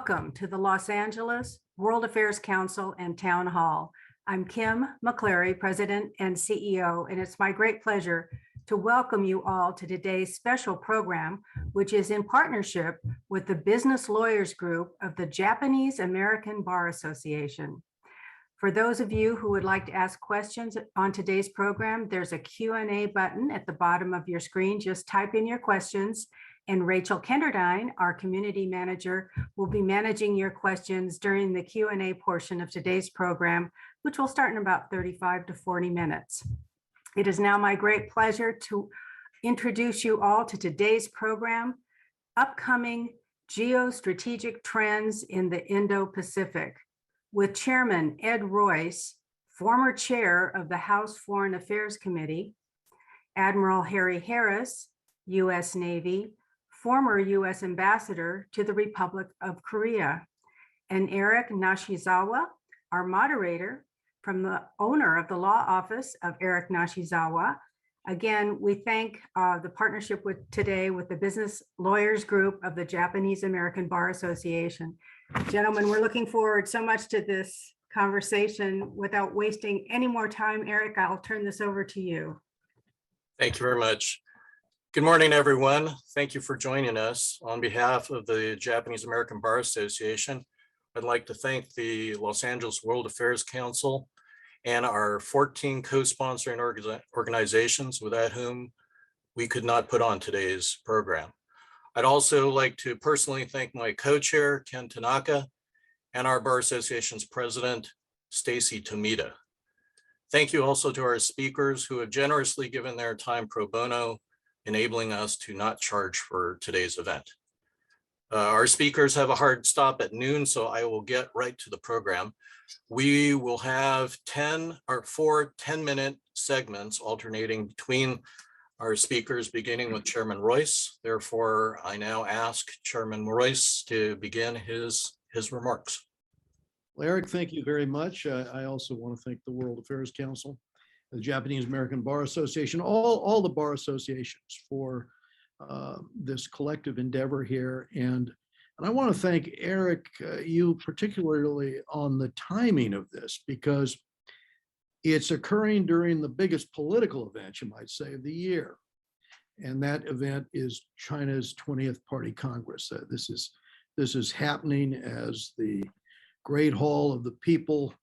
Welcome to the Los Angeles World Affairs Council and Town Hall. I'm Kim McCleary, President and CEO, and it's my great pleasure to welcome you all to today's special program, which is in partnership with the Business Lawyers Group of the Japanese American Bar Association. For those of you who would like to ask questions on today's program, there's a Q&A button at the bottom of your screen. Just type in your questions, and Rachel Kenderdine, our community manager, will be managing your questions during the Q&A portion of today's program, which will start in about 35 to 40 minutes. It is now my great pleasure to introduce you all to today's program, Upcoming Geostrategic Trends in the Indo-Pacific, with Chairman Ed Royce, former chair of the House Foreign Affairs Committee, Admiral Harry Harris, U.S. Navy, former U.S. Ambassador to the Republic of Korea, and Eric Nishizawa, our moderator, from the owner of the law office of Eric Nishizawa. Again, we thank the partnership with today with the Business Lawyers Group of the Japanese American Bar Association. Gentlemen, we're looking forward so much to this conversation. Without wasting any more time, Eric, I'll turn this over to you. Thank you very much. Good morning, everyone. Thank you for joining us. On behalf of the Japanese American Bar Association, I'd like to thank the Los Angeles World Affairs Council and our 14 co-sponsoring organizations without whom we could not put on today's program. I'd also like to personally thank my co-chair, Ken Tanaka, and our Bar Association's president, Stacy Tomita. Thank you also to our speakers who have generously given their time pro bono, enabling us to not charge for today's event. Our speakers have a hard stop at noon, so I will get right to the program. We will have 4 10-minute segments alternating between our speakers, beginning with Chairman Royce. Therefore, I now ask Chairman Royce to begin his remarks. Well, Eric, thank you very much. I also want to thank the World Affairs Council, the Japanese American Bar Association, all the bar associations for this collective endeavor here. And I want to thank Eric, you particularly on the timing of this, because it's occurring during the biggest political event, you might say, of the year. And that event is China's 20th Party Congress. This is happening as the Great Hall of the People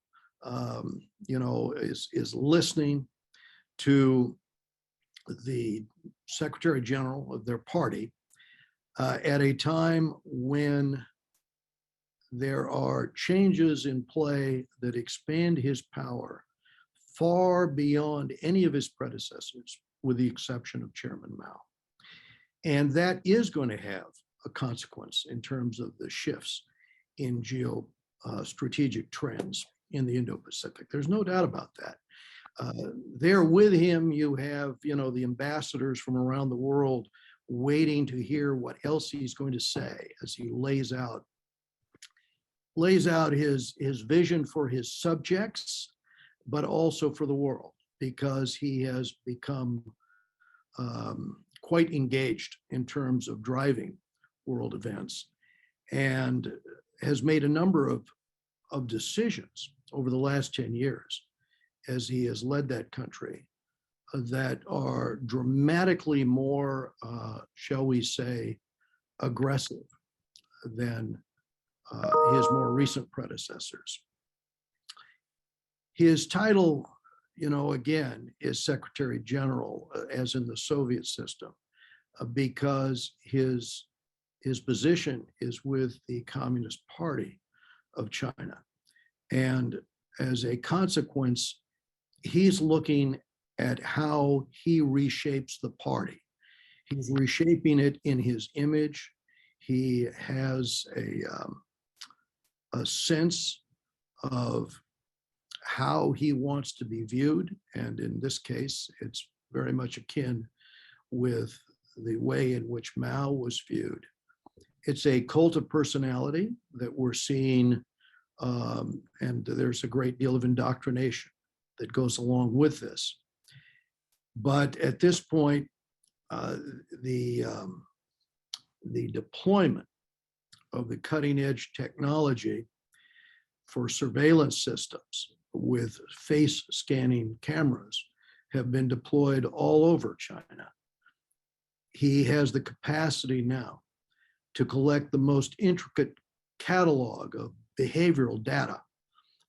is listening to the Secretary General of their party at a time when there are changes in play that expand his power far beyond any of his predecessors, with the exception of Chairman Mao. And that is going to have a consequence in terms of the shifts in geostrategic trends in the Indo-Pacific. There's no doubt about that. There with him, you have, the ambassadors from around the world waiting to hear what else he's going to say as he lays out his vision for his subjects, but also for the world, because he has become quite engaged in terms of driving world events and has made a number of decisions over the last 10 years as he has led that country that are dramatically more, shall we say, aggressive than his more recent predecessors. His title, again, is Secretary General, as in the Soviet system, because his position is with the Communist Party of China. And as a consequence, he's looking at how he reshapes the party. He's reshaping it in his image. He has a sense of how he wants to be viewed. And in this case, it's very much akin with the way in which Mao was viewed. It's a cult of personality that we're seeing, and there's a great deal of indoctrination that goes along with this. But at this point, the deployment of the cutting edge technology for surveillance systems with face scanning cameras have been deployed all over China. He has the capacity now to collect the most intricate catalog of behavioral data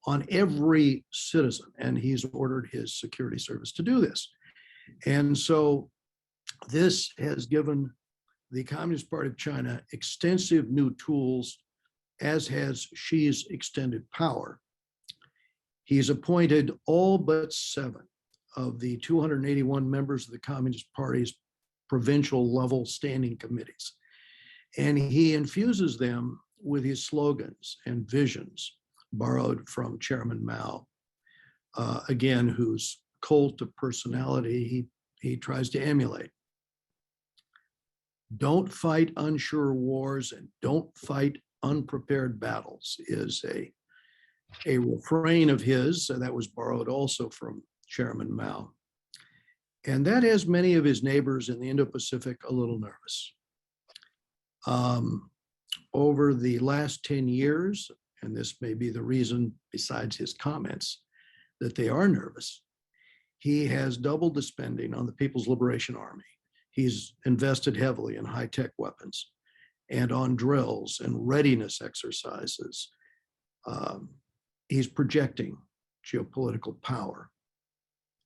on every citizen, and he's ordered his security service to do this. And so this has given the Communist Party of China extensive new tools, as has Xi's extended power. He's appointed all but 7 of the 281 members of the Communist Party's provincial level standing committees. And he infuses them with his slogans and visions borrowed from Chairman Mao, again, whose cult of personality he tries to emulate. Don't fight unsure wars and don't fight unprepared battles is a refrain of his that was borrowed also from Chairman Mao. And that has many of his neighbors in the Indo-Pacific a little nervous. Over the last 10 years, and this may be the reason besides his comments that they are nervous, he has doubled the spending on the People's Liberation Army. He's invested heavily in high-tech weapons and on drills and readiness exercises. He's projecting geopolitical power.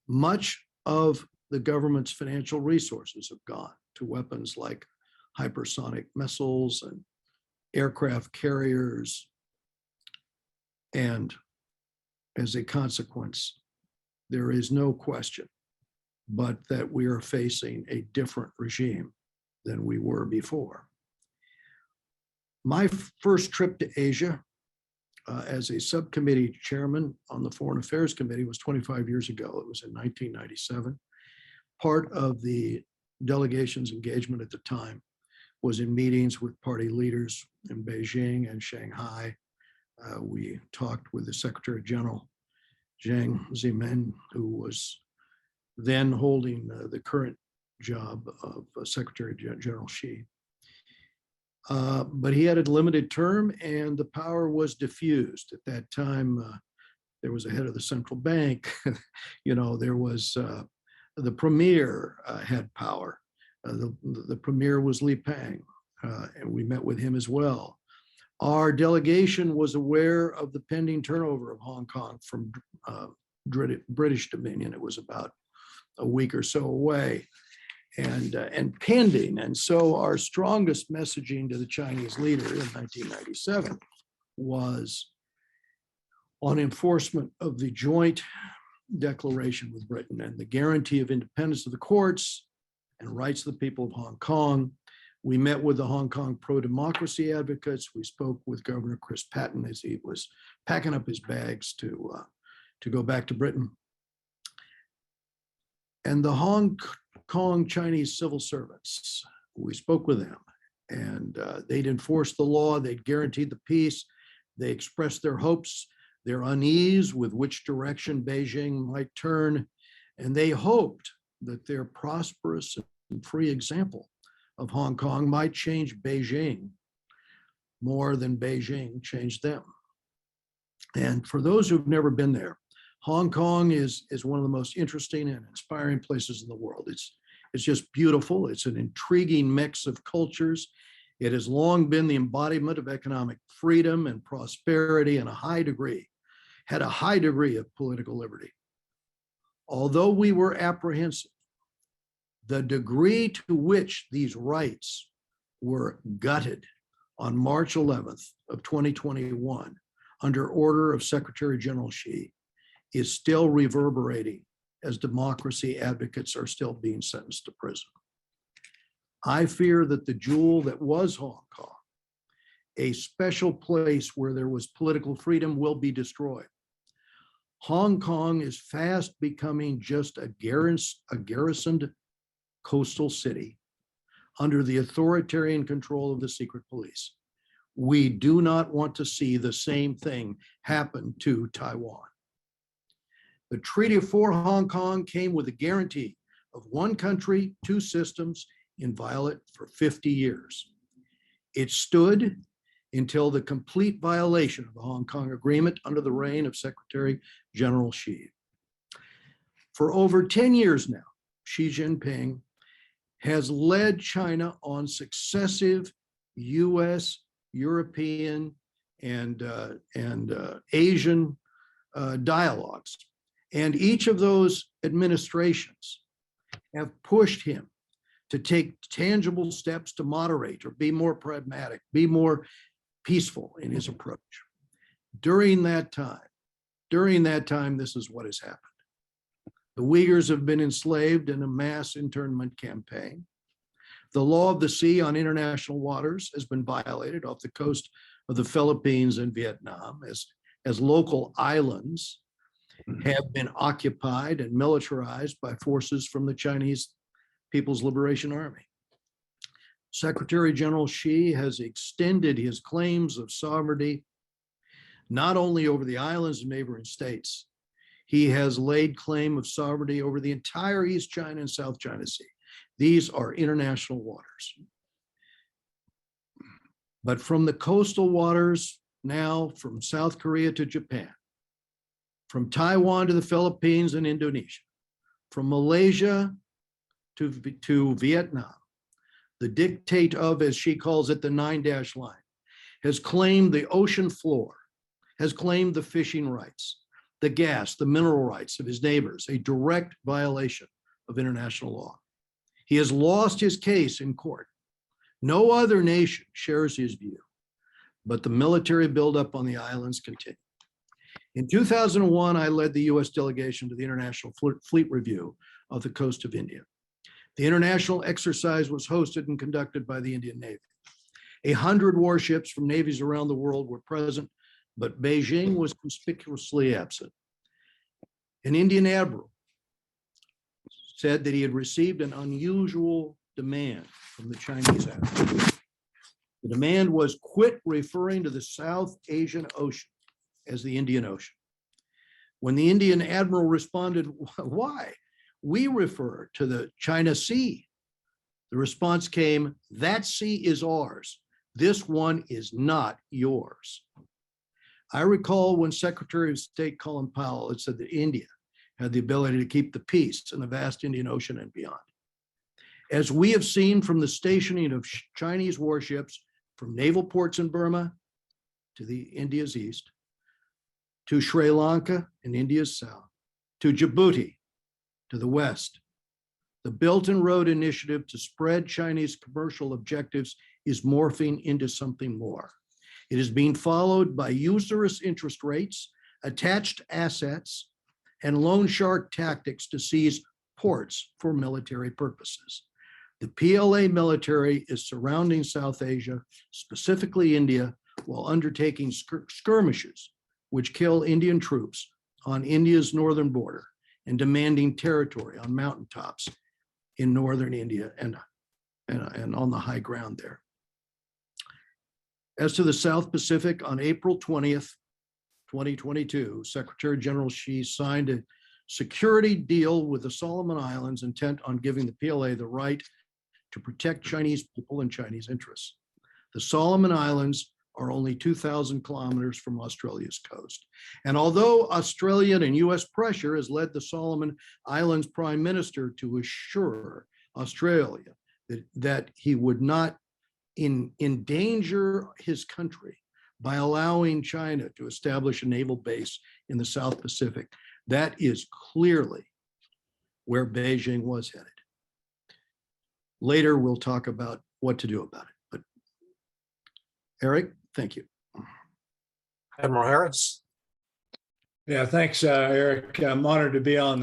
Much of the government's financial resources have gone to weapons like hypersonic missiles and aircraft carriers. And as a consequence, there is no question but that we are facing a different regime than we were before. My first trip to Asia as a subcommittee chairman on the Foreign Affairs Committee was 25 years ago. It was in 1997. Part of the delegation's engagement at the time was in meetings with party leaders in Beijing and Shanghai. We talked with the Secretary General, Jiang Zemin, who was then holding the current job of Secretary General Xi. But he had a limited term and the power was diffused. At that time, there was a head of the central bank, there was the premier had power. The premier was Li Peng, and we met with him as well. Our delegation was aware of the pending turnover of Hong Kong from British Dominion. It was about a week or so away and pending. And so our strongest messaging to the Chinese leader in 1997 was on enforcement of the joint declaration with Britain and the guarantee of independence of the courts and rights of the people of Hong Kong. We met with the Hong Kong pro-democracy advocates. We spoke with Governor Chris Patten as he was packing up his bags to go back to Britain. And the Hong Kong Chinese civil servants, we spoke with them, and they'd enforced the law, they'd guaranteed the peace, they expressed their hopes, their unease with which direction Beijing might turn, and they hoped that their prosperous and free example of Hong Kong might change Beijing more than Beijing changed them. And for those who've never been there, Hong Kong is one of the most interesting and inspiring places in the world. It's just beautiful. It's an intriguing mix of cultures. It has long been the embodiment of economic freedom and prosperity and had a high degree of political liberty. Although we were apprehensive, the degree to which these rights were gutted on March 11th of 2021 under order of Secretary General Xi is still reverberating as democracy advocates are still being sentenced to prison. I fear that the jewel that was Hong Kong, a special place where there was political freedom, will be destroyed. Hong Kong is fast becoming just a garrisoned coastal city under the authoritarian control of the secret police. We do not want to see the same thing happen to Taiwan. The Treaty for Hong Kong came with a guarantee of one country, two systems, inviolate for 50 years. It stood until the complete violation of the Hong Kong Agreement under the reign of Secretary General Xi. For over 10 years now, Xi Jinping has led China on successive US, European, and Asian dialogues. And each of those administrations have pushed him to take tangible steps to moderate or be more pragmatic, be more peaceful in his approach. During that time, this is what has happened. The Uyghurs have been enslaved in a mass internment campaign. The law of the sea on international waters has been violated off the coast of the Philippines and Vietnam as local islands have been occupied and militarized by forces from the Chinese People's Liberation Army. Secretary General Xi has extended his claims of sovereignty not only over the islands and neighboring states, he has laid claim of sovereignty over the entire East China and South China Sea. These are international waters. But from the coastal waters now, from South Korea to Japan, from Taiwan to the Philippines and Indonesia, from Malaysia to Vietnam, the dictate of, as she calls it, the 9-dash line, has claimed the ocean floor, has claimed the fishing rights, the gas, the mineral rights of his neighbors, a direct violation of international law. He has lost his case in court. No other nation shares his view, but the military buildup on the islands continued. In 2001, I led the US delegation to the International Fleet Review of the coast of India. The international exercise was hosted and conducted by the Indian Navy. 100 warships from navies around the world were present, but Beijing was conspicuously absent. An Indian admiral said that he had received an unusual demand from the Chinese admiral. The demand was quit referring to the South Asian Ocean as the Indian Ocean. When the Indian admiral responded, why? We refer to the China Sea. The response came, that sea is ours. This one is not yours. I recall when Secretary of State Colin Powell had said that India had the ability to keep the peace in the vast Indian Ocean and beyond. As we have seen from the stationing of Chinese warships from naval ports in Burma to the India's east, to Sri Lanka and India's south, to Djibouti, to the west, the Belt and Road Initiative to spread Chinese commercial objectives is morphing into something more. It is being followed by usurious interest rates, attached assets, and loan shark tactics to seize ports for military purposes. The PLA military is surrounding South Asia, specifically India, while undertaking skirmishes which kill Indian troops on India's northern border and demanding territory on mountaintops in northern India and on the high ground there. As to the South Pacific, on April 20th, 2022, Secretary General Xi signed a security deal with the Solomon Islands intent on giving the PLA the right to protect Chinese people and Chinese interests. The Solomon Islands are only 2,000 kilometers from Australia's coast. And although Australian and US pressure has led the Solomon Islands Prime Minister to assure Australia that he would not endanger his country by allowing China to establish a naval base in the South Pacific, that is clearly where Beijing was headed. Later, we'll talk about what to do about it. But Eric, thank you. Admiral Harris. Yeah, thanks, Eric. I'm honored to be on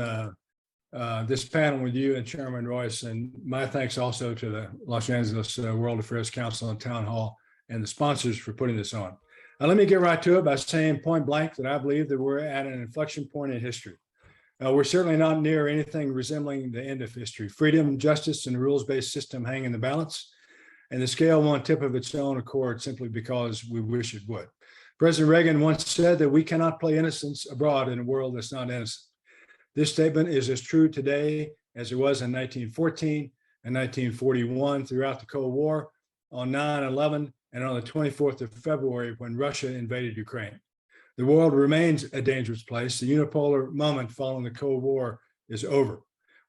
this panel with you and Chairman Royce, and my thanks also to the Los Angeles World Affairs Council and Town Hall and the sponsors for putting this on. Now, let me get right to it by saying point blank that I believe that we're at an inflection point in history. We're certainly not near anything resembling the end of history. Freedom, justice, and a rules-based system hang in the balance, and the scale won't tip of its own accord simply because we wish it would. President Reagan once said that we cannot play innocence abroad in a world that's not innocent. This statement is as true today as it was in 1914 and 1941 throughout the Cold War, on 9/11, and on the 24th of February when Russia invaded Ukraine. The world remains a dangerous place. The unipolar moment following the Cold War is over.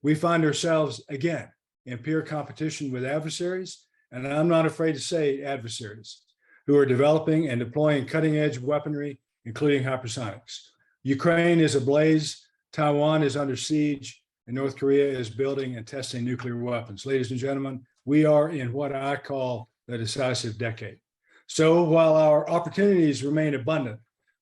We find ourselves again in peer competition with adversaries, and I'm not afraid to say adversaries, who are developing and deploying cutting-edge weaponry, including hypersonics. Ukraine is ablaze, Taiwan is under siege, and North Korea is building and testing nuclear weapons. Ladies and gentlemen, we are in what I call the decisive decade. So while our opportunities remain abundant,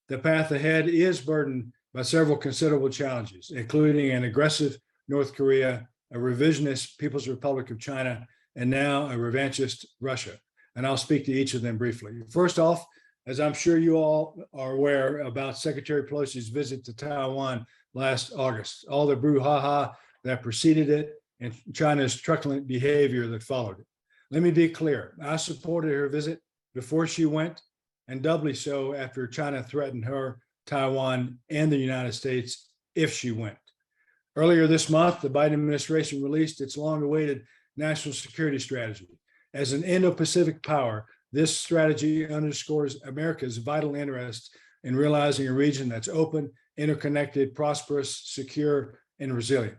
the path ahead is burdened by several considerable challenges, including an aggressive North Korea, a revisionist People's Republic of China, and now a revanchist Russia. And I'll speak to each of them briefly. First off, as I'm sure you all are aware about Secretary Pelosi's visit to Taiwan last August, all the brouhaha that preceded it and China's truculent behavior that followed it. Let me be clear, I supported her visit before she went, and doubly so after China threatened her, Taiwan, and the United States if she went. Earlier this month, the Biden administration released its long-awaited national security strategy. As an Indo-Pacific power, this strategy underscores America's vital interest in realizing a region that's open, interconnected, prosperous, secure, and resilient.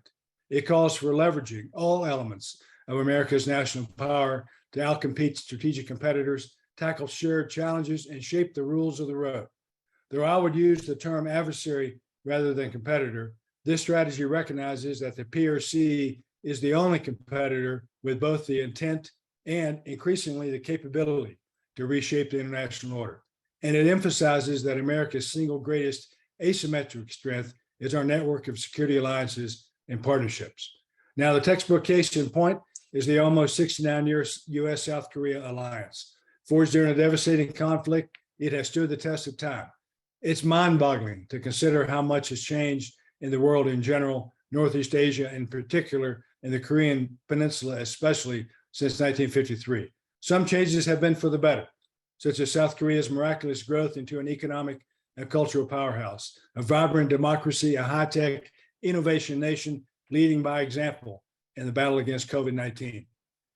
It calls for leveraging all elements of America's national power to outcompete strategic competitors, tackle shared challenges, and shape the rules of the road. Though I would use the term adversary rather than competitor, this strategy recognizes that the PRC is the only competitor with both the intent and increasingly the capability to reshape the international order. And it emphasizes that America's single greatest asymmetric strength is our network of security alliances and partnerships. Now, the textbook case in point is the almost 69-year U.S.-South Korea alliance. Forged during a devastating conflict, it has stood the test of time. It's mind-boggling to consider how much has changed in the world in general, Northeast Asia in particular, and the Korean Peninsula especially since 1953. Some changes have been for the better, such as South Korea's miraculous growth into an economic and cultural powerhouse, a vibrant democracy, a high-tech innovation nation leading by example in the battle against COVID-19.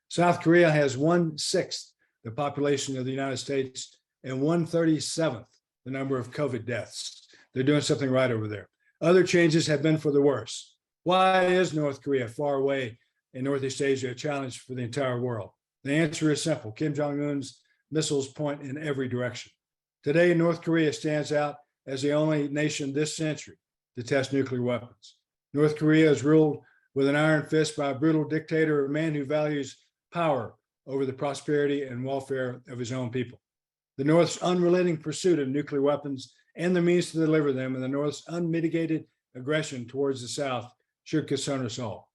South Korea has 1/6 the population of the United States and 1/37 the number of COVID deaths. They're doing something right over there. Other changes have been for the worse. Why is North Korea far away in Northeast Asia a challenge for the entire world? The answer is simple. Kim Jong-un's missiles point in every direction. Today, North Korea stands out as the only nation this century to test nuclear weapons. North Korea is ruled with an iron fist by a brutal dictator, a man who values power over the prosperity and welfare of his own people. The North's unrelenting pursuit of nuclear weapons and the means to deliver them, and the North's unmitigated aggression towards the South should concern us all.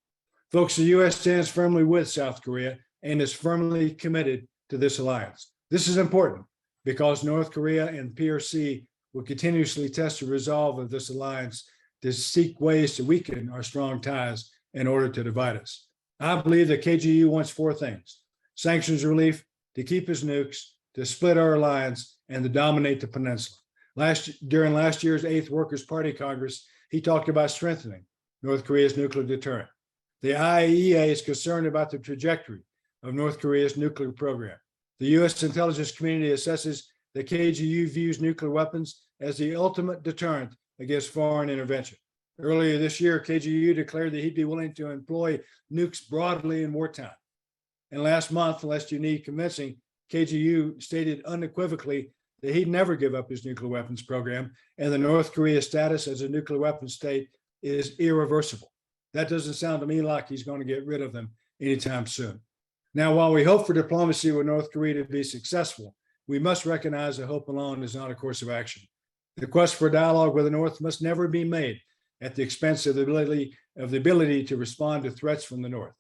Folks, the U.S. stands firmly with South Korea and is firmly committed to this alliance. This is important because North Korea and PRC will continuously test the resolve of this alliance to seek ways to weaken our strong ties in order to divide us. I believe that KGU wants four things: sanctions relief, to keep his nukes, to split our alliance, and to dominate the peninsula. During last year's 8th Workers' Party Congress, he talked about strengthening North Korea's nuclear deterrent. The IAEA is concerned about the trajectory of North Korea's nuclear program. The U.S. intelligence community assesses that KGU views nuclear weapons as the ultimate deterrent against foreign intervention. Earlier this year, KGU declared that he'd be willing to employ nukes broadly in wartime. And last month, lest you need convincing, KGU stated unequivocally that he'd never give up his nuclear weapons program, and the North Korea status as a nuclear weapons state is irreversible. That doesn't sound to me like he's going to get rid of them anytime soon. Now, while we hope for diplomacy with North Korea to be successful, we must recognize that hope alone is not a course of action. The quest for dialogue with the North must never be made at the expense of the ability to respond to threats from the North.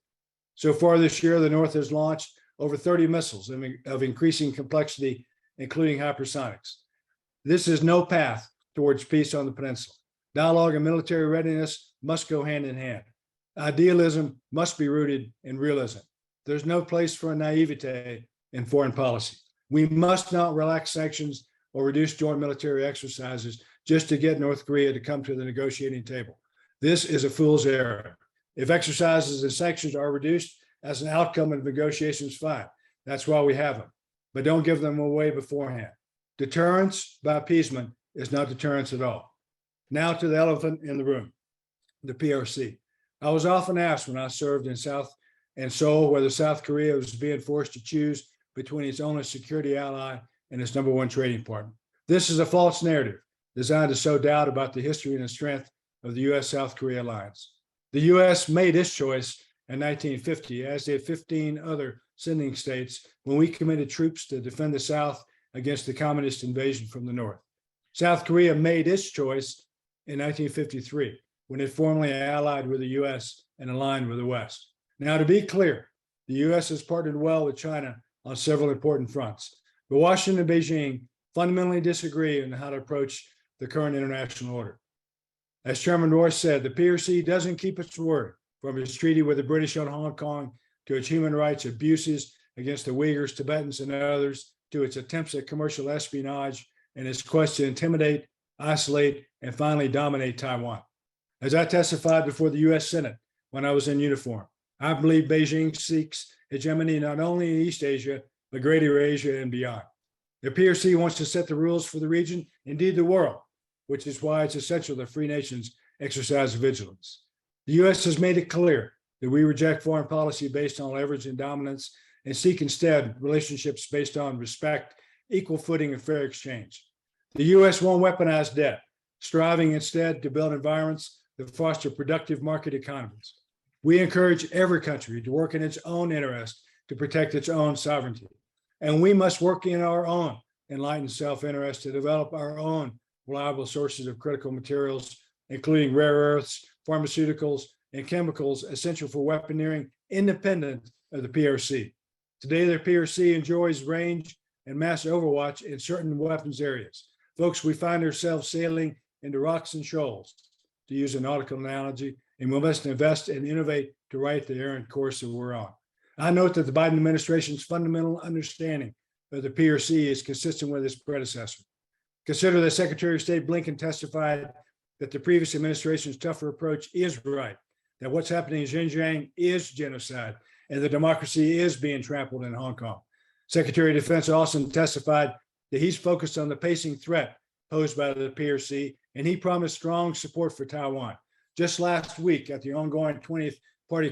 So far this year, the North has launched over 30 missiles of increasing complexity, including hypersonics. This is no path towards peace on the peninsula. Dialogue and military readiness must go hand in hand. Idealism must be rooted in realism. There's no place for naivete in foreign policy. We must not relax sanctions or reduce joint military exercises just to get North Korea to come to the negotiating table. This is a fool's errand. If exercises and sanctions are reduced as an outcome of negotiations, fine. That's why we have them. but don't give them away beforehand. Deterrence by appeasement is not deterrence at all. Now to the elephant in the room, the PRC. I was often asked when I served in Seoul whether South Korea was being forced to choose between its only security ally and its number one trading partner. This is a false narrative designed to sow doubt about the history and the strength of the U.S.-South Korea alliance. The U.S. made its choice in 1950, as did 15 other sending states, when we committed troops to defend the South against the communist invasion from the North. South Korea made its choice in 1953, when it formally allied with the U.S. and aligned with the West. Now, to be clear, the U.S. has partnered well with China on several important fronts, but Washington and Beijing fundamentally disagree on how to approach the current international order. As Chairman Royce said, the PRC doesn't keep its word, from its treaty with the British on Hong Kong to its human rights abuses against the Uyghurs, Tibetans, and others, to its attempts at commercial espionage and its quest to intimidate, isolate, and finally dominate Taiwan. As I testified before the U.S. Senate when I was in uniform, I believe Beijing seeks hegemony not only in East Asia, but Greater Asia and beyond. The PRC wants to set the rules for the region, indeed the world, which is why it's essential that free nations exercise vigilance. The U.S. has made it clear that we reject foreign policy based on leverage and dominance and seek instead relationships based on respect, equal footing, and fair exchange. The U.S. won't weaponize debt, striving instead to build environments that foster productive market economies. We encourage every country to work in its own interest to protect its own sovereignty. And we must work in our own enlightened self-interest to develop our own reliable sources of critical materials, including rare earths, pharmaceuticals, and chemicals essential for weaponeering independent of the PRC. Today, the PRC enjoys range and mass overwatch in certain weapons areas. Folks, we find ourselves sailing into rocks and shoals, to use a nautical analogy, and we must invest and innovate to right the errant course that we're on. I note that the Biden administration's fundamental understanding of the PRC is consistent with its predecessor. Consider that Secretary of State Blinken testified that the previous administration's tougher approach is right, that what's happening in Xinjiang is genocide, and that democracy is being trampled in Hong Kong. Secretary of Defense Austin testified that he's focused on the pacing threat posed by the PRC, and he promised strong support for Taiwan. Just last week at the ongoing 20th Party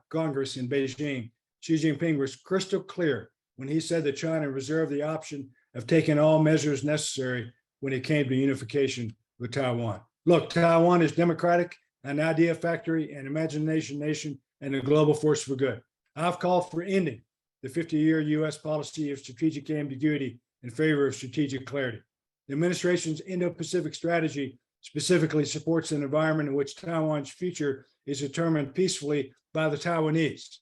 Congress in Beijing, Xi Jinping was crystal clear when he said that China reserved the option of taking all measures necessary when it came to unification with Taiwan. Look, Taiwan is democratic, an idea factory, an imagination nation, and a global force for good. I've called for ending the 50-year U.S. policy of strategic ambiguity in favor of strategic clarity. The administration's Indo-Pacific strategy specifically supports an environment in which Taiwan's future is determined peacefully by the Taiwanese.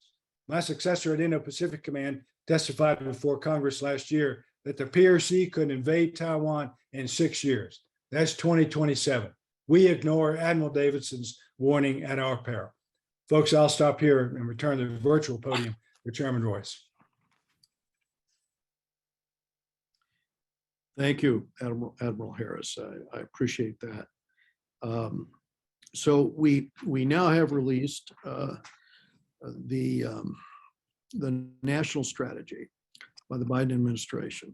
My successor at Indo-Pacific Command testified before Congress last year that the PRC could invade Taiwan in 6 years. That's 2027. We ignore Admiral Davidson's warning at our peril. Folks, I'll stop here and return the virtual podium to Chairman Royce. Thank you, Admiral Harris. I appreciate that. So we now have released the national strategy by the Biden administration.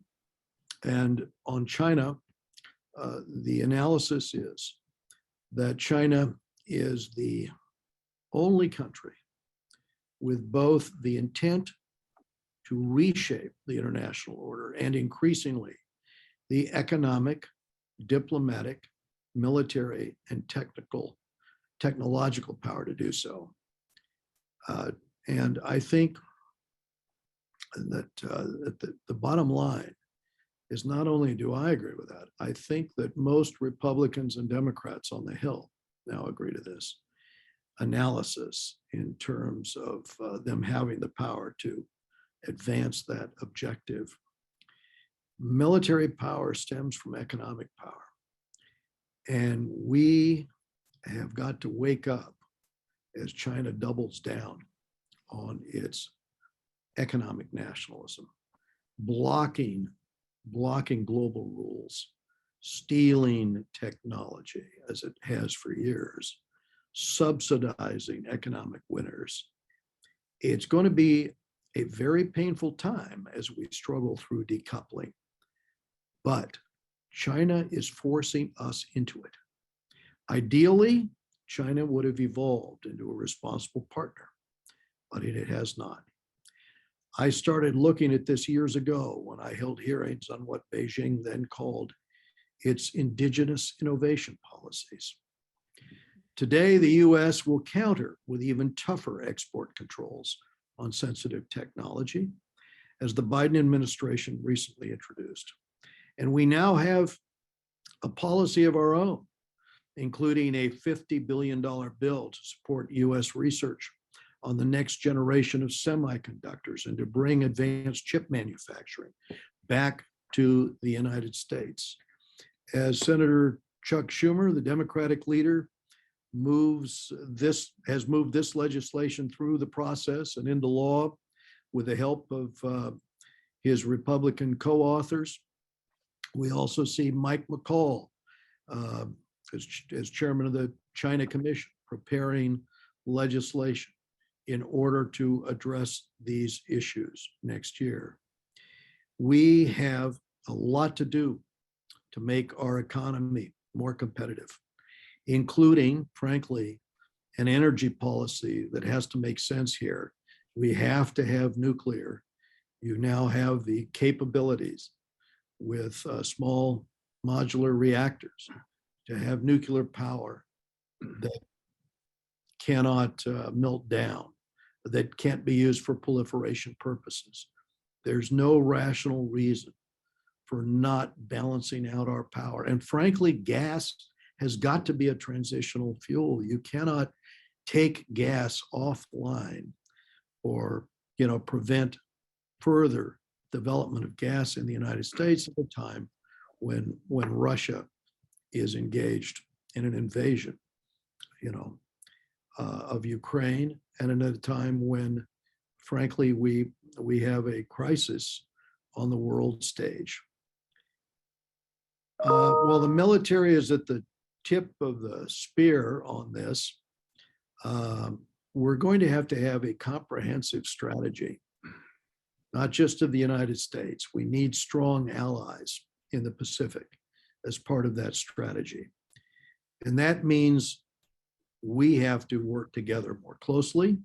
And on China, the analysis is that China is the only country with both the intent to reshape the international order and increasingly the economic, diplomatic, military, and technological power to do so. And I think that the bottom line is not only do I agree with that, I think that most Republicans and Democrats on the Hill now agree to this analysis in terms of them having the power to advance that objective. Military power stems from economic power. And we have got to wake up as China doubles down on its economic nationalism, blocking global rules, stealing technology as it has for years, subsidizing economic winners. It's going to be a very painful time as we struggle through decoupling. But China is forcing us into it. Ideally, China would have evolved into a responsible partner, but it has not. I started looking at this years ago when I held hearings on what Beijing then called its indigenous innovation policies. Today, the US will counter with even tougher export controls on sensitive technology, as the Biden administration recently introduced. And we now have a policy of our own, including a $50 billion bill to support US research on the next generation of semiconductors and to bring advanced chip manufacturing back to the United States. As Senator Chuck Schumer, the Democratic leader, has moved this legislation through the process and into law with the help of his Republican co-authors. We also see Mike McCall as chairman of the China Commission preparing legislation in order to address these issues next year. We have a lot to do to make our economy more competitive, including, frankly, an energy policy that has to make sense here. We have to have nuclear. You now have the capabilities with small modular reactors to have nuclear power that cannot melt down, that can't be used for proliferation purposes. There's no rational reason for not balancing out our power. And frankly, gas has got to be a transitional fuel. You cannot take gas offline or, prevent further development of gas in the United States at a time when Russia is engaged in an invasion, of Ukraine, and at a time when, frankly, we have a crisis on the world stage. While the military is at the tip of the spear on this, we're going to have a comprehensive strategy, not just of the United States. We need strong allies in the Pacific as part of that strategy. And that means we have to work together more closely,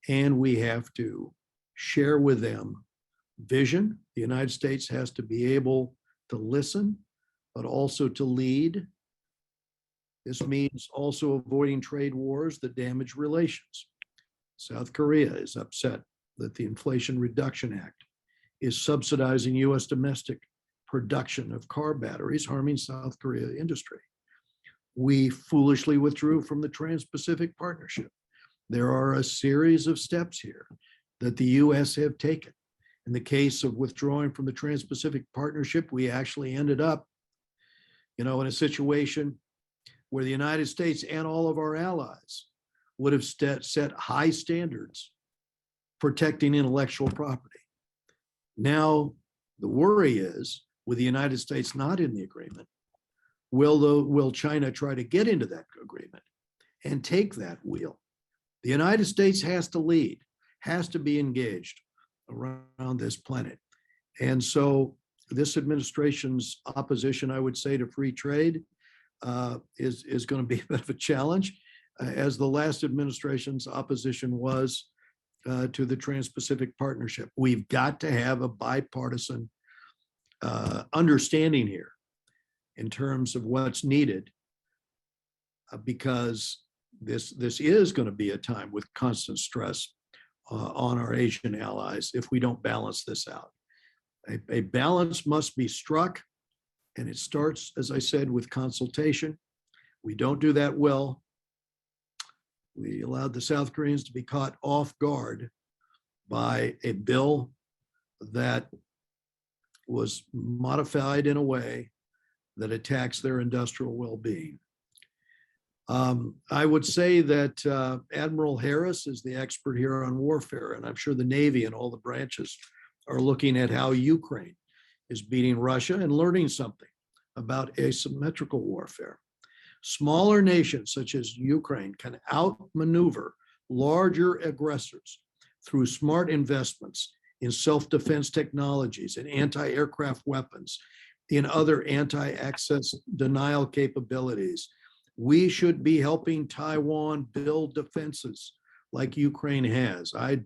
and we have to share with them vision. The United States has to be able to listen, but also to lead. This means also avoiding trade wars that damage relations. South Korea is upset that the Inflation Reduction Act is subsidizing US domestic production of car batteries, harming South Korea industry. We foolishly withdrew from the Trans-Pacific Partnership. There are a series of steps here that the US have taken. In the case of withdrawing from the Trans-Pacific Partnership, we actually ended up, in a situation where the United States and all of our allies would have set high standards protecting intellectual property. Now, the worry is, with the United States not in the agreement, will China try to get into that agreement and take that wheel? The United States has to lead, has to be engaged around this planet. And so this administration's opposition, I would say, to free trade is going to be a bit of a challenge, as the last administration's opposition was to the Trans-Pacific Partnership. We've got to have a bipartisan understanding here in terms of what's needed, because this is going to be a time with constant stress on our Asian allies if we don't balance this out. A balance must be struck, and it starts, as I said, with consultation. We don't do that well. We allowed the South Koreans to be caught off guard by a bill that was modified in a way that attacks their industrial well-being. I would say that Admiral Harris is the expert here on warfare, and I'm sure the Navy and all the branches are looking at how Ukraine is beating Russia and learning something about asymmetrical warfare. Smaller nations such as Ukraine can outmaneuver larger aggressors through smart investments in self-defense technologies and anti-aircraft weapons, in other anti-access denial capabilities. We should be helping Taiwan build defenses like Ukraine has. I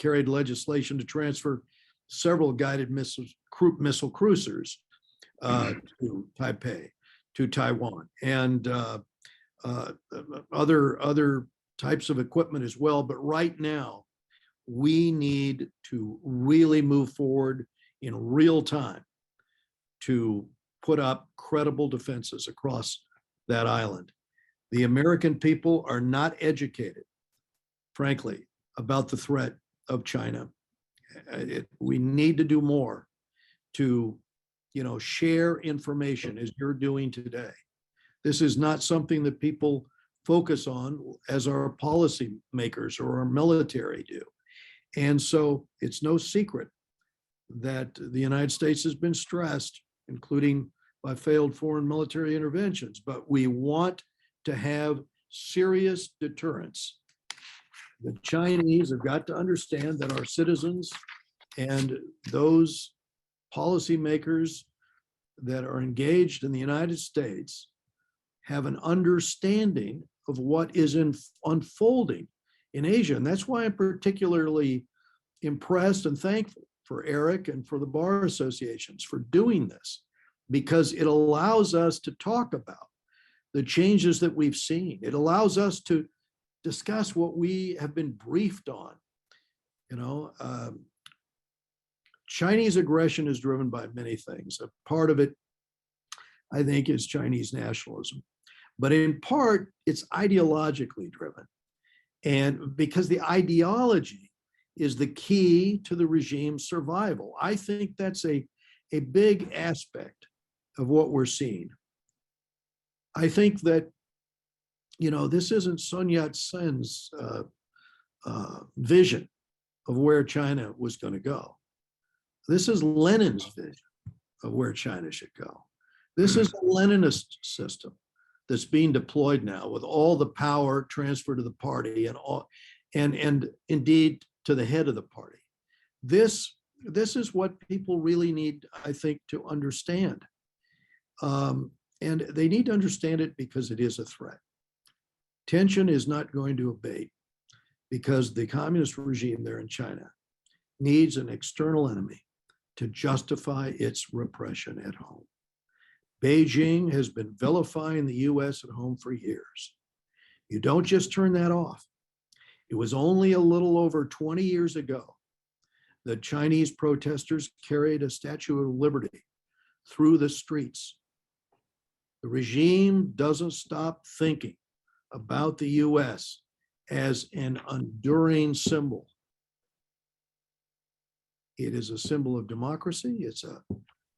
carried legislation to transfer several guided missile cruisers to Taipei, to Taiwan, and other types of equipment as well. But right now, we need to really move forward in real time to put up credible defenses across that island. The American people are not educated, frankly, about the threat of China. We need to do more to, share information as you're doing today. This is not something that people focus on as our policy makers or our military do. And so it's no secret that the United States has been stressed, including by failed foreign military interventions, but we want to have serious deterrence. The Chinese have got to understand that our citizens and those policymakers that are engaged in the United States have an understanding of what is unfolding in Asia. And that's why I'm particularly impressed and thankful for Eric and for the bar associations for doing this, because it allows us to talk about the changes that we've seen. It allows us to discuss what we have been briefed on. Chinese aggression is driven by many things. A part of it, I think, is Chinese nationalism, but in part, it's ideologically driven. And because the ideology is the key to the regime's survival. I think that's a big aspect of what we're seeing. I think that, this isn't Sun Yat-sen's vision of where China was going to go. This is Lenin's vision of where China should go. This is a Leninist system that's being deployed now with all the power transferred to the party and indeed to the head of the party. This is what people really need, I think, to understand. And they need to understand it because it is a threat. Tension is not going to abate because the communist regime there in China needs an external enemy to justify its repression at home. Beijing has been vilifying the US at home for years. You don't just turn that off. It was only a little over 20 years ago that Chinese protesters carried a Statue of Liberty through the streets. The regime doesn't stop thinking about the US as an enduring symbol. It is a symbol of democracy. It's a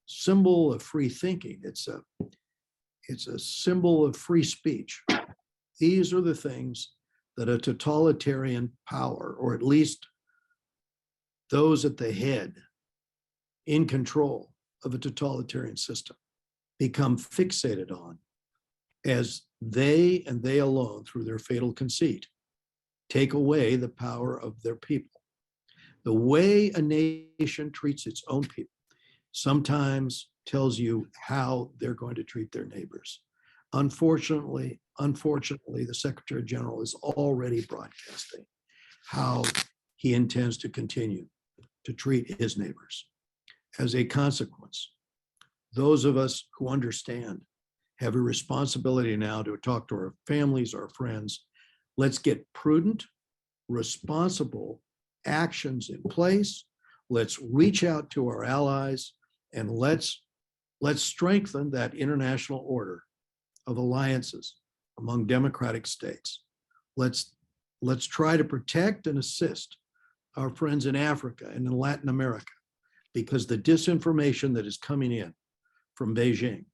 symbol of free thinking. It's a symbol of free speech. These are the things that a totalitarian power, or at least those at the head in control of a totalitarian system, become fixated on, as they and they alone, through their fatal conceit, take away the power of their people. The way a nation treats its own people sometimes tells you how they're going to treat their neighbors. Unfortunately, the Secretary General is already broadcasting how he intends to continue to treat his neighbors. As a consequence, those of us who understand have a responsibility now to talk to our families, our friends. Let's get prudent, responsible actions in place. Let's reach out to our allies, and let's strengthen that international order of alliances among democratic states. Let's try to protect and assist our friends in Africa and in Latin America, because the disinformation that is coming in from Beijing,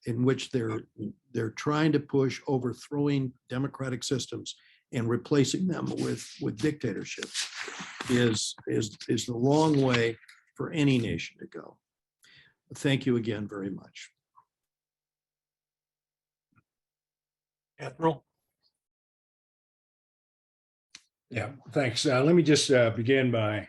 in which they're trying to push overthrowing democratic systems and replacing them with dictatorship, is the wrong way for any nation to go. Thank you again very much. Admiral? Yeah, thanks. Let me just begin by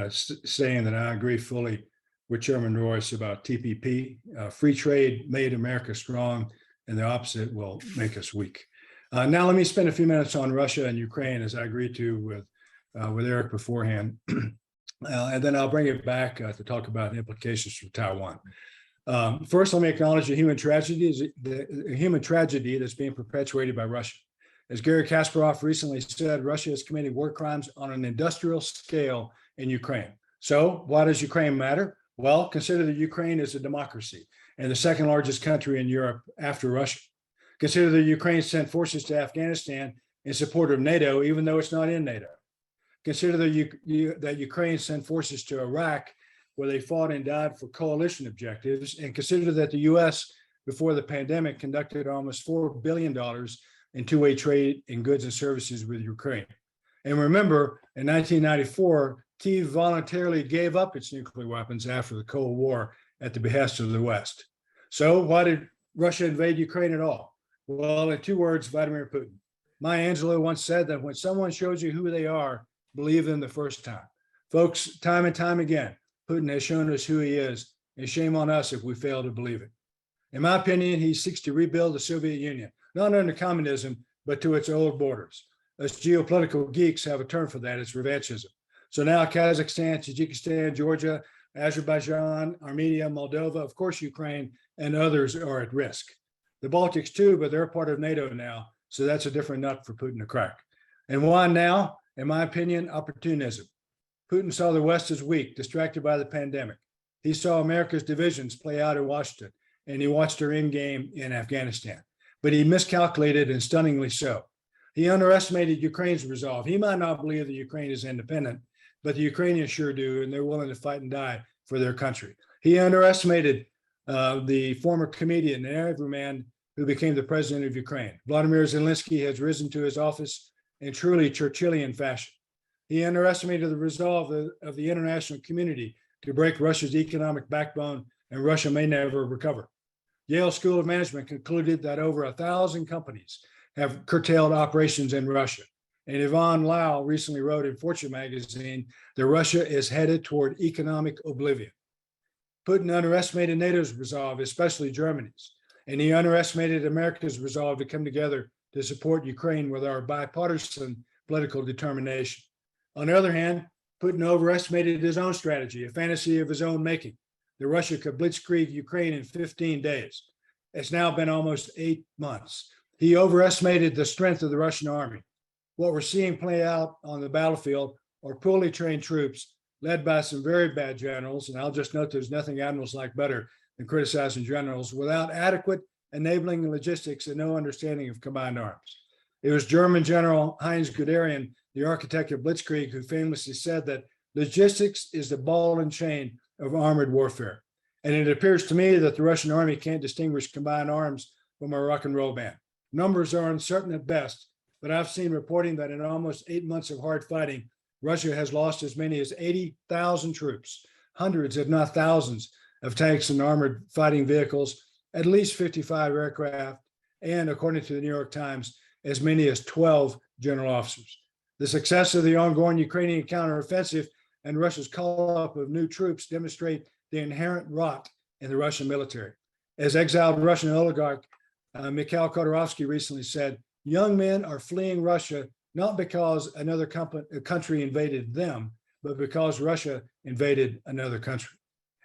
saying that I agree fully with Chairman Royce about TPP. Free trade made America strong, and the opposite will make us weak. Now, let me spend a few minutes on Russia and Ukraine, as I agreed to with Eric beforehand. And then I'll bring it back to talk about the implications for Taiwan. First, let me acknowledge the human tragedy that's being perpetuated by Russia. As Gary Kasparov recently said, Russia is committing war crimes on an industrial scale in Ukraine. So why does Ukraine matter? Well, consider that Ukraine is a democracy and the second largest country in Europe after Russia. Consider that Ukraine sent forces to Afghanistan in support of NATO, even though it's not in NATO. Consider that Ukraine sent forces to Iraq, where they fought and died for coalition objectives. And consider that the US, before the pandemic, conducted almost $4 billion in two-way trade in goods and services with Ukraine. And remember, in 1994, Kyiv voluntarily gave up its nuclear weapons after the Cold War at the behest of the West. So why did Russia invade Ukraine at all? Well, in 2 words, Vladimir Putin. Maya Angelou once said that when someone shows you who they are, believe them the first time. Folks, time and time again, Putin has shown us who he is, and shame on us if we fail to believe it. In my opinion, he seeks to rebuild the Soviet Union, not under communism, but to its old borders. Us geopolitical geeks have a term for that, it's revanchism. So now Kazakhstan, Tajikistan, Georgia, Azerbaijan, Armenia, Moldova, of course, Ukraine, and others are at risk. The Baltics too, but they're part of NATO now, so that's a different nut for Putin to crack. And why now? In my opinion, opportunism. Putin saw the West as weak, distracted by the pandemic. He saw America's divisions play out in Washington, and he watched her end game in Afghanistan. But he miscalculated, and stunningly so. He underestimated Ukraine's resolve. He might not believe that Ukraine is independent, but the Ukrainians sure do, and they're willing to fight and die for their country. He underestimated the former comedian and everyman who became the president of Ukraine. Vladimir Zelensky has risen to his office in truly Churchillian fashion. He underestimated the resolve of the international community to break Russia's economic backbone, and Russia may never recover. Yale School of Management concluded that over 1,000 companies have curtailed operations in Russia. And Yvonne Lau recently wrote in Fortune magazine that Russia is headed toward economic oblivion. Putin underestimated NATO's resolve, especially Germany's, and he underestimated America's resolve to come together to support Ukraine with our bipartisan political determination. On the other hand, Putin overestimated his own strategy, a fantasy of his own making, that Russia could blitzkrieg Ukraine in 15 days. It's now been almost 8 months. He overestimated the strength of the Russian army. What we're seeing play out on the battlefield are poorly trained troops led by some very bad generals, and I'll just note there's nothing admirals like better than criticizing generals, without adequate enabling logistics and no understanding of combined arms. It was German General Heinz Guderian, the architect of Blitzkrieg, who famously said that logistics is the ball and chain of armored warfare. And it appears to me that the Russian army can't distinguish combined arms from a rock and roll band. Numbers are uncertain at best, but I've seen reporting that in almost 8 months of hard fighting, Russia has lost as many as 80,000 troops, hundreds, if not thousands, of tanks and armored fighting vehicles, at least 55 aircraft, and according to the New York Times, as many as 12 general officers. The success of the ongoing Ukrainian counteroffensive and Russia's call-up of new troops demonstrate the inherent rot in the Russian military. As exiled Russian oligarch Mikhail Khodorkovsky recently said, young men are fleeing Russia not because another country invaded them, but because Russia invaded another country.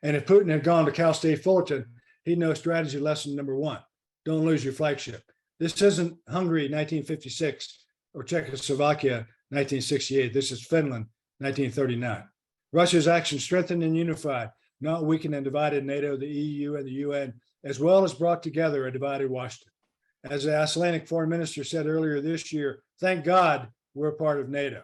And if Putin had gone to Cal State Fullerton, he'd know strategy lesson number 1. Don't lose your flagship. This isn't Hungary 1956 or Czechoslovakia 1968. This is Finland 1939. Russia's action strengthened and unified, not weakened and divided NATO, the EU, and the UN, as well as brought together a divided Washington. As the Icelandic foreign minister said earlier this year, thank God we're a part of NATO.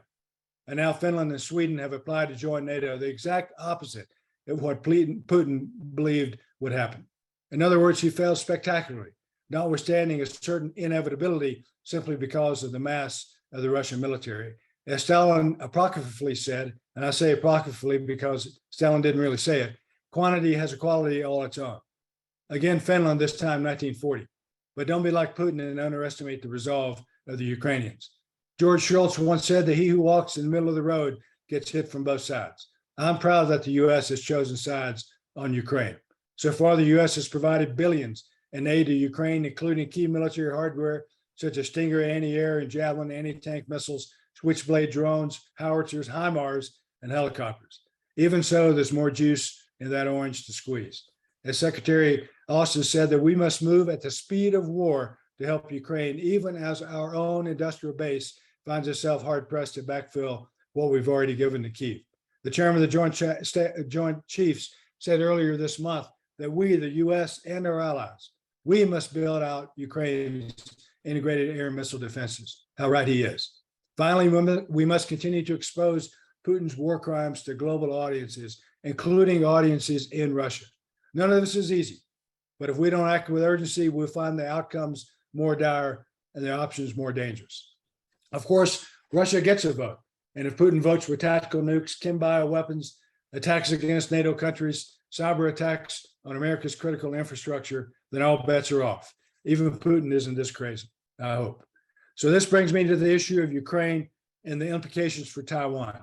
And now Finland and Sweden have applied to join NATO, the exact opposite of what Putin believed would happen. In other words, he failed spectacularly, notwithstanding a certain inevitability simply because of the mass of the Russian military. As Stalin apocryphally said, and I say apocryphally because Stalin didn't really say it, quantity has a quality all its own. Again, Finland, this time 1940. But don't be like Putin and underestimate the resolve of the Ukrainians. George Shultz once said that he who walks in the middle of the road gets hit from both sides. I'm proud that the U.S. has chosen sides on Ukraine. So far, the U.S. has provided billions in aid to Ukraine, including key military hardware such as Stinger anti-air and Javelin anti-tank missiles, Switchblade drones, howitzers, HIMARS, and helicopters. Even so, there's more juice in that orange to squeeze. As Secretary Austin said, that we must move at the speed of war to help Ukraine, even as our own industrial base finds itself hard-pressed to backfill what we've already given to Kyiv. The chairman of the Joint Chiefs said earlier this month that we, the U.S. and our allies, we must build out Ukraine's integrated air and missile defenses. How right he is. Finally, we must continue to expose Putin's war crimes to global audiences, including audiences in Russia. None of this is easy, but if we don't act with urgency, we'll find the outcomes more dire and the options more dangerous. Of course, Russia gets a vote. And if Putin votes with tactical nukes, chem bioweapons, attacks against NATO countries, cyber attacks on America's critical infrastructure, then all bets are off. Even Putin isn't this crazy, I hope. So this brings me to the issue of Ukraine and the implications for Taiwan.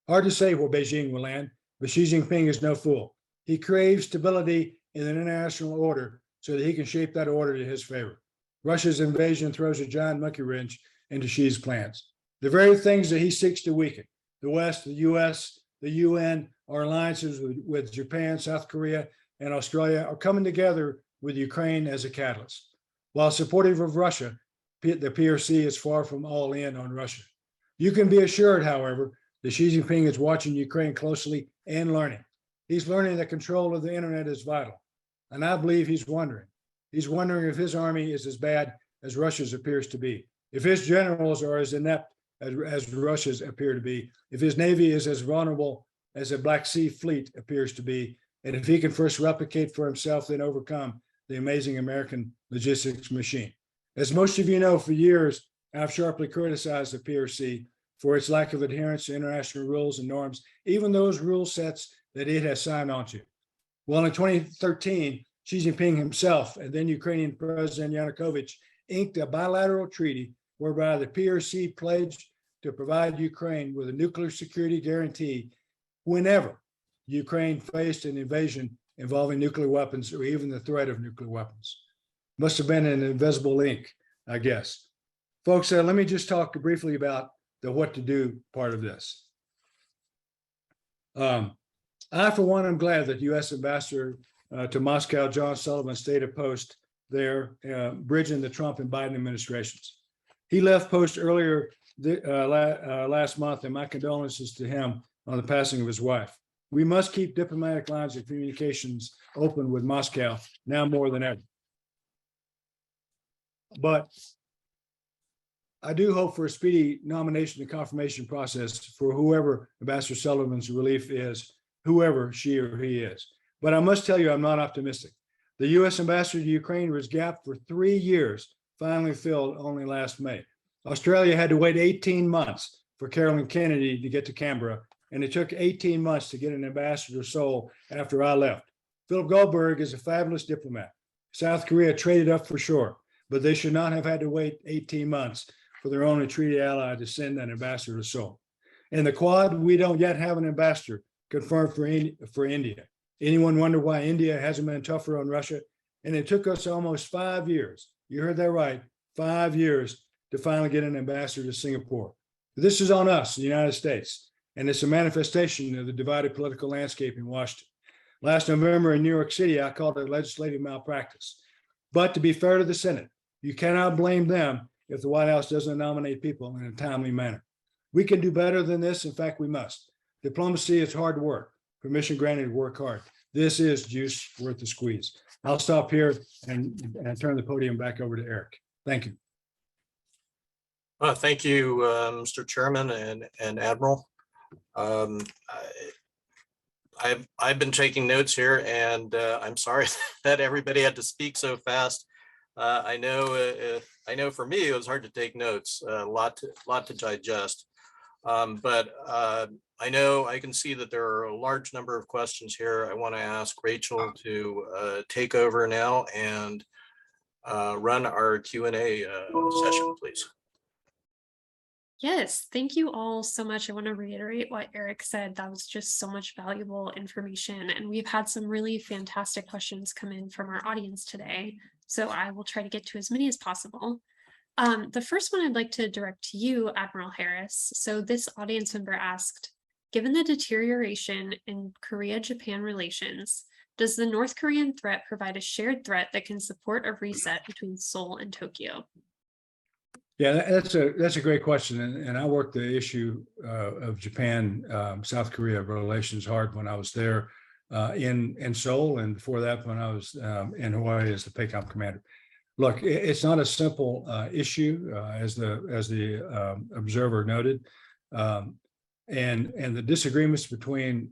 Hard to say where Beijing will land, but Xi Jinping is no fool. He craves stability in an international order so that he can shape that order to his favor. Russia's invasion throws a giant monkey wrench into Xi's plans. The very things that he seeks to weaken, the West, the US, the UN, our alliances with Japan, South Korea, and Australia are coming together with Ukraine as a catalyst. While supportive of Russia, the PRC is far from all in on Russia. You can be assured, however, that Xi Jinping is watching Ukraine closely and learning. He's learning that control of the internet is vital. And I believe he's wondering. He's wondering if his army is as bad as Russia's appears to be, if his generals are as inept as Russia's appear to be, if his navy is as vulnerable as a Black Sea fleet appears to be, and if he can first replicate for himself, then overcome the amazing American logistics machine. As most of you know, for years, I've sharply criticized the PRC for its lack of adherence to international rules and norms, even those rule sets that it has signed on to. Well, in 2013, Xi Jinping himself and then Ukrainian President Yanukovych inked a bilateral treaty whereby the PRC pledged to provide Ukraine with a nuclear security guarantee whenever Ukraine faced an invasion involving nuclear weapons or even the threat of nuclear weapons. Must have been an invisible ink, I guess. Folks, let me just talk briefly about the what to do part of this. I, for one, am glad that U.S. Ambassador to Moscow, John Sullivan, stayed a post there, bridging the Trump and Biden administrations. He left post earlier last month, and my condolences to him on the passing of his wife. We must keep diplomatic lines of communications open with Moscow now more than ever. But I do hope for a speedy nomination and confirmation process for whoever Ambassador Sullivan's relief is, whoever she or he is. But I must tell you, I'm not optimistic. The U.S. ambassador to Ukraine was gapped for 3 years, finally filled only last May. Australia had to wait 18 months for Carolyn Kennedy to get to Canberra, and it took 18 months to get an ambassador to Seoul after I left. Philip Goldberg is a fabulous diplomat. South Korea traded up for sure, but they should not have had to wait 18 months for their own treaty ally to send an ambassador to Seoul. In the Quad, we don't yet have an ambassador confirmed for India. Anyone wonder why India hasn't been tougher on Russia? And it took us almost 5 years. You heard that right, 5 years to finally get an ambassador to Singapore. This is on us, the United States, and it's a manifestation of the divided political landscape in Washington. Last November in New York City, I called it legislative malpractice. But to be fair to the Senate, you cannot blame them if the White House doesn't nominate people in a timely manner. We can do better than this. In fact, we must. Diplomacy is hard work. Permission granted, work hard. This is juice worth the squeeze. I'll stop here and turn the podium back over to Eric. Thank you. Thank you, Mr. Chairman and Admiral. I've been taking notes here, and I'm sorry that everybody had to speak so fast. I know for me it was hard to take notes, a lot to digest. But I know I can see that there are a large number of questions here. I want to ask Rachel to take over now and run our Q&A session, please. Yes, thank you all so much. I want to reiterate what Eric said. That was just so much valuable information. And we've had some really fantastic questions come in from our audience today. So I will try to get to as many as possible. The first one I'd like to direct to you, Admiral Harris. So this audience member asked, given the deterioration in Korea-Japan relations, does the North Korean threat provide a shared threat that can support a reset between Seoul and Tokyo? Yeah, that's a great question, and I worked the issue of Japan South Korea relations hard when I was there in Seoul, and before that when I was in Hawaii as the PACOM commander. Look, it's not a simple issue as the observer noted, and the disagreements between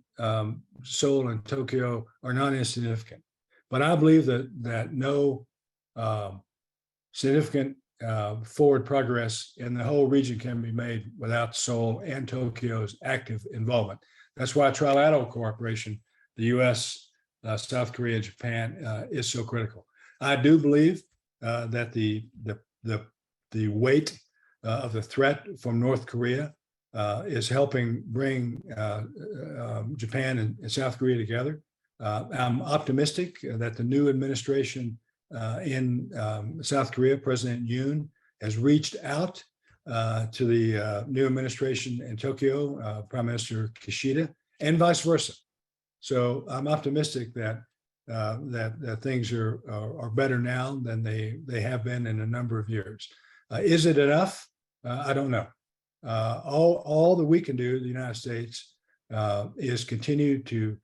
Seoul and Tokyo are not insignificant. But I believe that no significant forward progress in the whole region can be made without Seoul and Tokyo's active involvement. That's why trilateral cooperation, the U.S., South Korea, Japan, is so critical. I do believe that the weight of the threat from North Korea is helping bring Japan and South Korea together. I'm optimistic that the new administration in South Korea, President Yoon, has reached out to the new administration in Tokyo, Prime Minister Kishida, and vice versa. So I'm optimistic that that things are better now than they have been in a number of years. Is it enough? I don't know. All that we can do, the United States, is continue to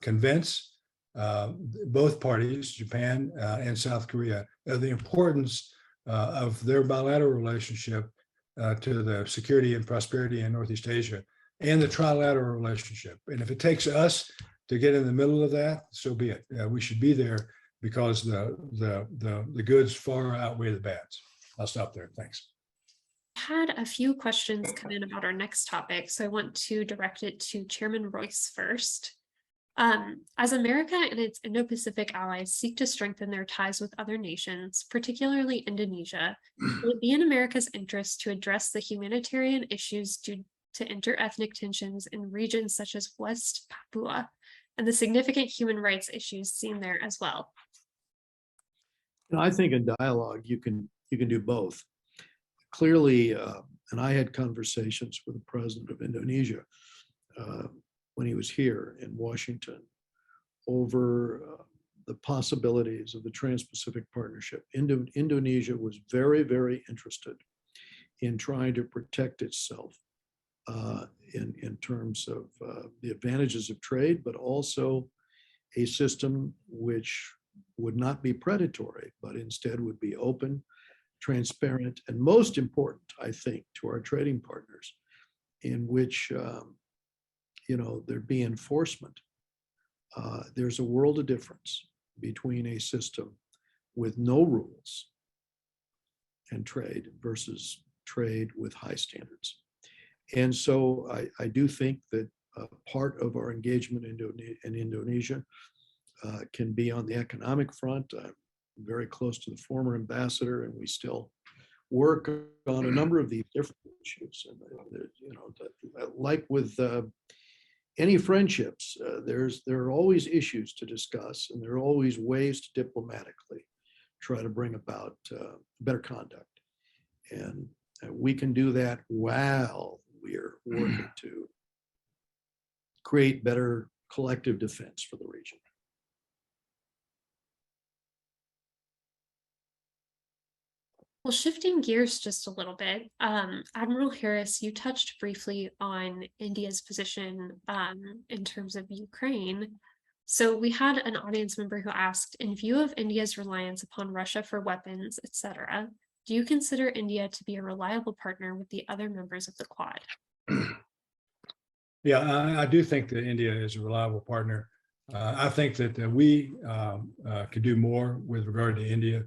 convince both parties, Japan and South Korea, of the importance of their bilateral relationship to the security and prosperity in Northeast Asia and the trilateral relationship. And if it takes us to get in the middle of that, so be it. We should be there because the goods far outweigh the bads. I'll stop there. Thanks. Had a few questions come in about our next topic, so I want to direct it to Chairman Royce first. As America and its Indo-Pacific allies seek to strengthen their ties with other nations, particularly Indonesia, will it be in America's interest to address the humanitarian issues due to interethnic tensions in regions such as West Papua and the significant human rights issues seen there as well? I think in dialogue, you can do both. Clearly, and I had conversations with the president of Indonesia when he was here in Washington over the possibilities of the Trans-Pacific Partnership. Indonesia was very, very interested in trying to protect itself in terms of the advantages of trade, but also a system which would not be predatory, but instead would be open, transparent, and most important, I think, to our trading partners, in which there'd be enforcement. There's a world of difference between a system with no rules and trade versus trade with high standards. And so I do think that part of our engagement in Indonesia can be on the economic front. I'm very close to the former ambassador, and we still work on a number of these different issues. And like with any friendships, there are always issues to discuss, and there are always ways to diplomatically try to bring about better conduct. And we can do that while we're working to create better collective defense for the region. Well, shifting gears just a little bit, Admiral Harris, you touched briefly on India's position in terms of Ukraine. So we had an audience member who asked, in view of India's reliance upon Russia for weapons, etc., do you consider India to be a reliable partner with the other members of the Quad? Yeah, I do think that India is a reliable partner. I think that we could do more with regard to India.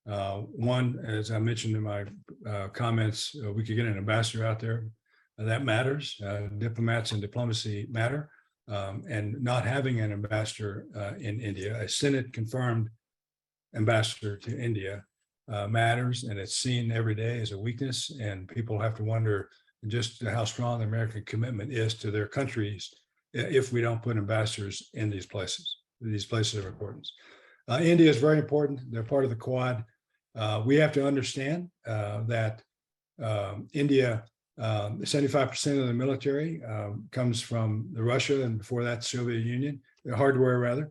One, as I mentioned in my comments, we could get an ambassador out there. That matters. Diplomats and diplomacy matter. And not having an ambassador in India, a Senate confirmed ambassador to India, matters, and it's seen every day as a weakness. And people have to wonder just how strong the American commitment is to their countries if we don't put ambassadors in these places. These places of importance. India is very important. They're part of the Quad. We have to understand that India, 75% of the military comes from Russia, and before that, Soviet Union, the hardware rather.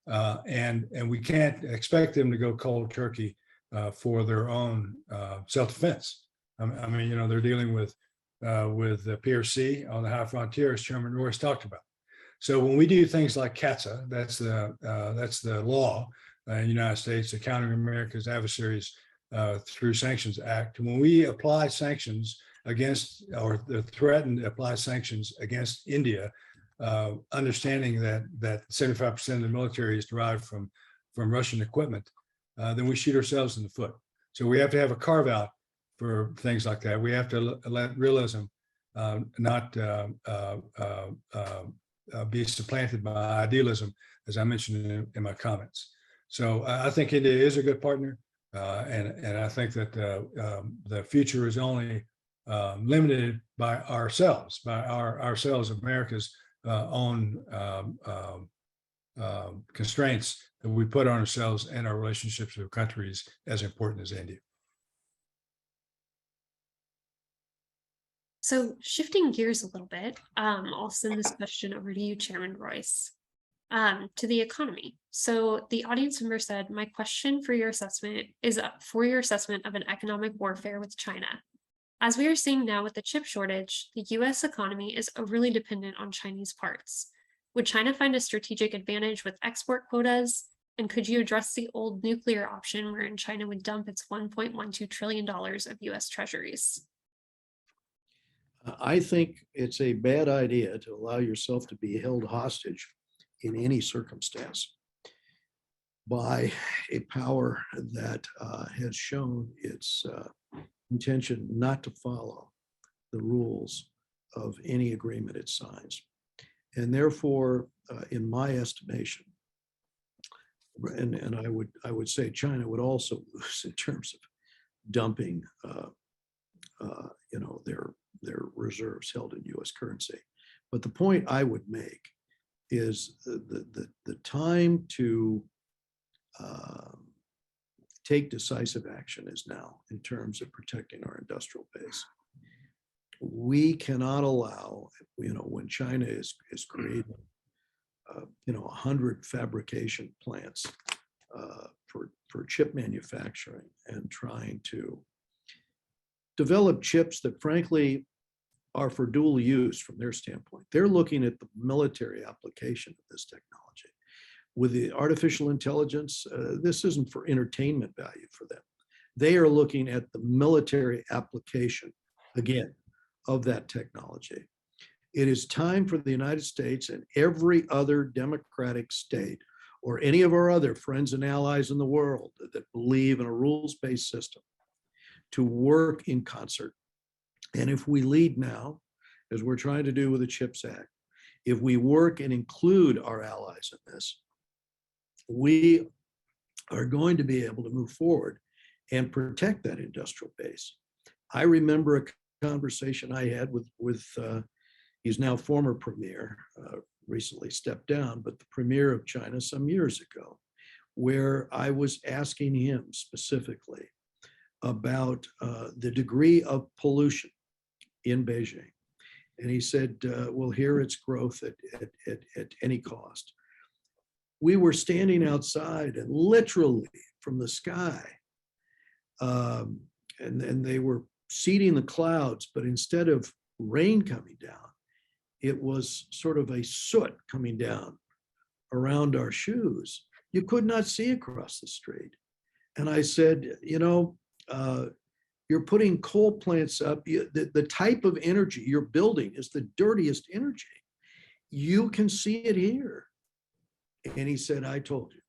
And we can't expect them to go cold turkey for their own self-defense. I mean, they're dealing with the PRC on the high frontier, as Chairman Royce talked about. So when we do things like CATSA, that's the law in the United States, the Countering America's Adversaries through Sanctions Act. When we apply sanctions against, or threaten to apply sanctions against India, understanding that 75% of the military is derived from Russian equipment, then we shoot ourselves in the foot. So we have to have a carve out for things like that. We have to let realism not be supplanted by idealism, as I mentioned in my comments. So I think India is a good partner, and I think that the future is only limited by ourselves, America's own constraints that we put on ourselves and our relationships with countries as important as India. So shifting gears a little bit, I'll send this question over to you, Chairman Royce, to the economy. So the audience member said, my question for your assessment is for your assessment of an economic warfare with China. As we are seeing now with the chip shortage, the US economy is overly dependent on Chinese parts. Would China find a strategic advantage with export quotas? And could you address the old nuclear option wherein China would dump its $1.12 trillion of US treasuries? I think it's a bad idea to allow yourself to be held hostage in any circumstance by a power that has shown its intention not to follow the rules of any agreement it signs. And therefore, in my estimation, and I would say China would also lose in terms of dumping their reserves held in US currency. But the point I would make is the time to take decisive action is now in terms of protecting our industrial base. We cannot allow, when China is creating 100 fabrication plants for chip manufacturing and trying to develop chips that frankly are for dual use from their standpoint. They're looking at the military application of this technology. With the artificial intelligence, this isn't for entertainment value for them. They are looking at the military application, again, of that technology. It is time for the United States and every other democratic state or any of our other friends and allies in the world that believe in a rules-based system to work in concert. And if we lead now, as we're trying to do with the CHIPS Act, if we work and include our allies in this, we are going to be able to move forward and protect that industrial base. I remember a conversation I had with he's now former premier, recently stepped down, but the premier of China some years ago, where I was asking him specifically about the degree of pollution in Beijing. And he said, well, here it's growth at any cost. We were standing outside and literally from the sky, and they were seeding the clouds, but instead of rain coming down, it was sort of a soot coming down around our shoes. You could not see across the street. And I said, you're putting coal plants up. The type of energy you're building is the dirtiest energy. You can see it here. And he said, I told you,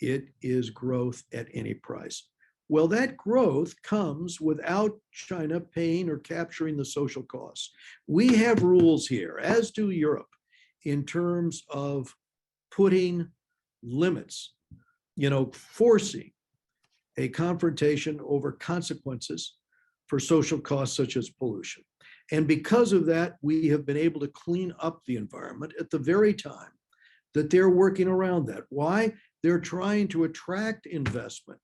it is growth at any price. Well, that growth comes without China paying or capturing the social costs. We have rules here, as do Europe, in terms of putting limits, forcing a confrontation over consequences for social costs such as pollution. And because of that, we have been able to clean up the environment at the very time that they're working around that. Why? They're trying to attract investment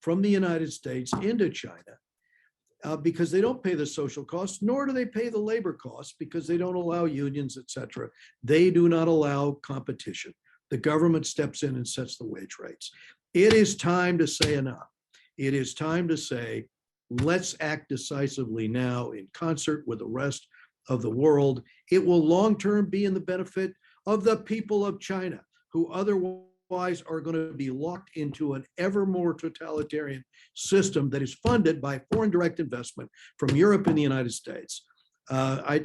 from the United States into China because they don't pay the social costs, nor do they pay the labor costs because they don't allow unions, et cetera. They do not allow competition. The government steps in and sets the wage rates. It is time to say enough. It is time to say, let's act decisively now in concert with the rest of the world. It will long-term be in the benefit of the people of China, who otherwise are going to be locked into an ever more totalitarian system that is funded by foreign direct investment from Europe and the United States. I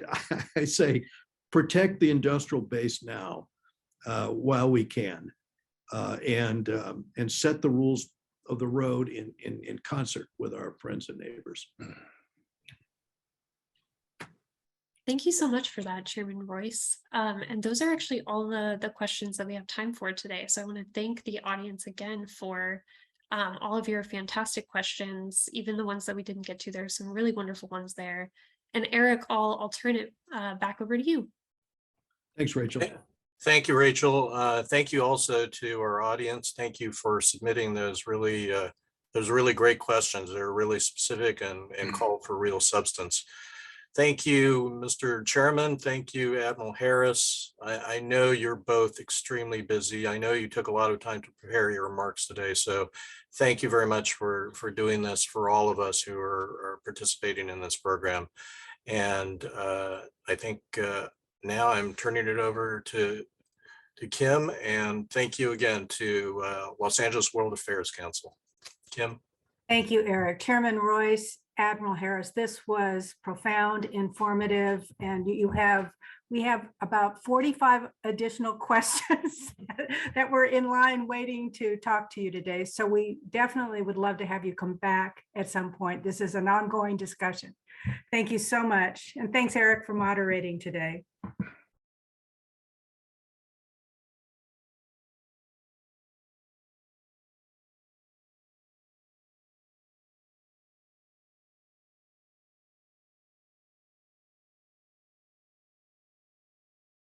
say, protect the industrial base now while we can, and set the rules of the road in concert with our friends and neighbors. Thank you so much for that, Chairman Royce. And those are actually all the questions that we have time for today. So I want to thank the audience again for all of your fantastic questions, even the ones that we didn't get to. There are some really wonderful ones there. And Eric, I'll turn it back over to you. Thanks, Rachel. Thank you, Rachel. Thank you also to our audience. Thank you for submitting those really great questions. They're really specific and call for real substance. Thank you, Mr. Chairman. Thank you, Admiral Harris. I know you're both extremely busy. I know you took a lot of time to prepare your remarks today. So thank you very much for doing this for all of us who are participating in this program. And I think now I'm turning it over to Kim, and thank you again to Los Angeles World Affairs Council. Kim. Thank you, Eric. Chairman Royce, Admiral Harris, this was profound, informative, and we have about 45 additional questions that were in line waiting to talk to you today. So we definitely would love to have you come back at some point. This is an ongoing discussion. Thank you so much. And thanks, Eric, for moderating today.